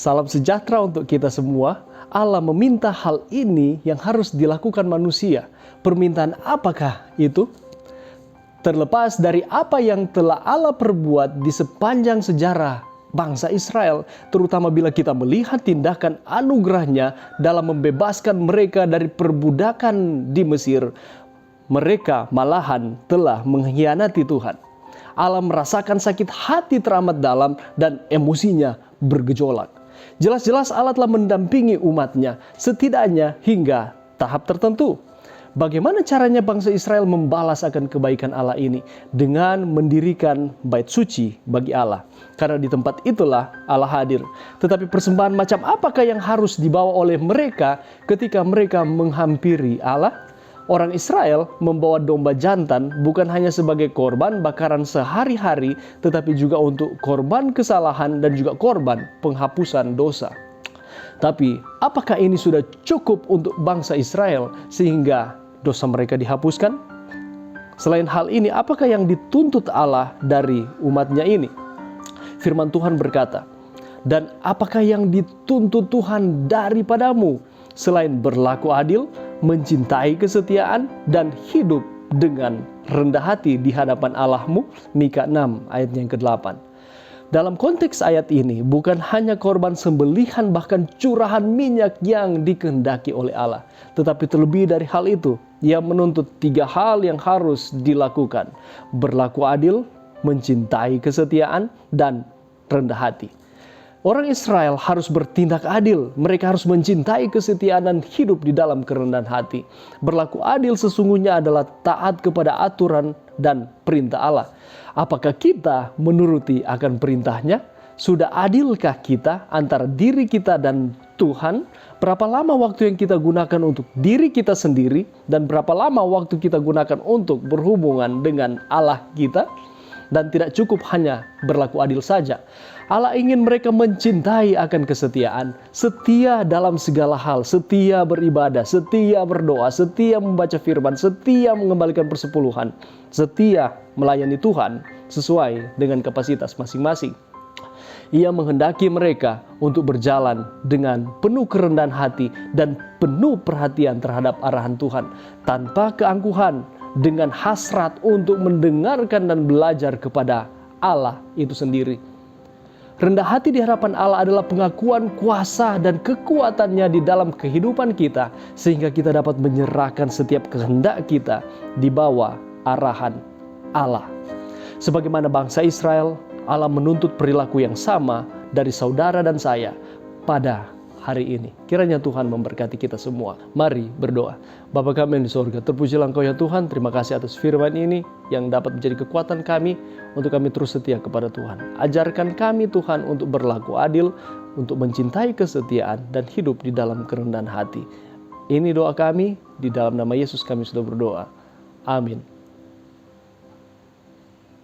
Salam sejahtera untuk kita semua. Allah meminta hal ini yang harus dilakukan manusia. Permintaan apakah itu? Terlepas dari apa yang telah Allah perbuat di sepanjang sejarah bangsa Israel, terutama bila kita melihat tindakan anugerahnya dalam membebaskan mereka dari perbudakan di Mesir, mereka malahan telah mengkhianati Tuhan. Allah merasakan sakit hati teramat dalam dan emosinya bergejolak. Jelas-jelas Allah telah mendampingi umatnya, setidaknya hingga tahap tertentu. Bagaimana caranya bangsa Israel membalas akan kebaikan Allah ini? Dengan mendirikan bait suci bagi Allah. Karena di tempat itulah Allah hadir. Tetapi persembahan macam apakah yang harus dibawa oleh mereka ketika mereka menghampiri Allah? Orang Israel membawa domba jantan bukan hanya sebagai korban bakaran sehari-hari, tetapi juga untuk korban kesalahan dan juga korban penghapusan dosa. Tapi apakah ini sudah cukup untuk bangsa Israel sehingga dosa mereka dihapuskan? Selain hal ini, apakah yang dituntut Allah dari umatnya ini? Firman Tuhan berkata, "Dan apakah yang dituntut Tuhan daripadamu selain berlaku adil, mencintai kesetiaan, dan hidup dengan rendah hati di hadapan Allahmu?" Mika 6 ayat yang ke-8. Dalam konteks ayat ini, bukan hanya korban sembelihan bahkan curahan minyak yang dikehendaki oleh Allah. Tetapi terlebih dari hal itu, Ia menuntut 3 hal yang harus dilakukan. Berlaku adil, mencintai kesetiaan, dan rendah hati. Orang Israel harus bertindak adil. Mereka harus mencintai kesetiaan dan hidup di dalam kerendahan hati. Berlaku adil sesungguhnya adalah taat kepada aturan dan perintah Allah. Apakah kita menuruti akan perintahnya? Sudah adilkah kita antara diri kita dan Tuhan? Berapa lama waktu yang kita gunakan untuk diri kita sendiri? Dan berapa lama waktu kita gunakan untuk berhubungan dengan Allah kita? Dan tidak cukup hanya berlaku adil saja. Allah ingin mereka mencintai akan kesetiaan, setia dalam segala hal, setia beribadah, setia berdoa, setia membaca firman, setia mengembalikan persepuluhan, setia melayani Tuhan sesuai dengan kapasitas masing-masing. Ia menghendaki mereka untuk berjalan dengan penuh kerendahan hati dan penuh perhatian terhadap arahan Tuhan, tanpa keangkuhan, dengan hasrat untuk mendengarkan dan belajar kepada Allah itu sendiri. Rendah hati di hadapan Allah adalah pengakuan kuasa dan kekuatannya di dalam kehidupan kita, sehingga kita dapat menyerahkan setiap kehendak kita di bawah arahan Allah. Sebagaimana bangsa Israel, Allah menuntut perilaku yang sama dari saudara dan saya pada hari ini. Kiranya Tuhan memberkati kita semua. Mari berdoa. Bapa kami yang di sorga, terpujilah Engkau ya Tuhan. Terima kasih atas firman ini yang dapat menjadi kekuatan kami untuk kami terus setia kepada Tuhan. Ajarkan kami Tuhan untuk berlaku adil, untuk mencintai kesetiaan dan hidup di dalam kerendahan hati. Ini doa kami, di dalam nama Yesus kami sudah berdoa. Amin.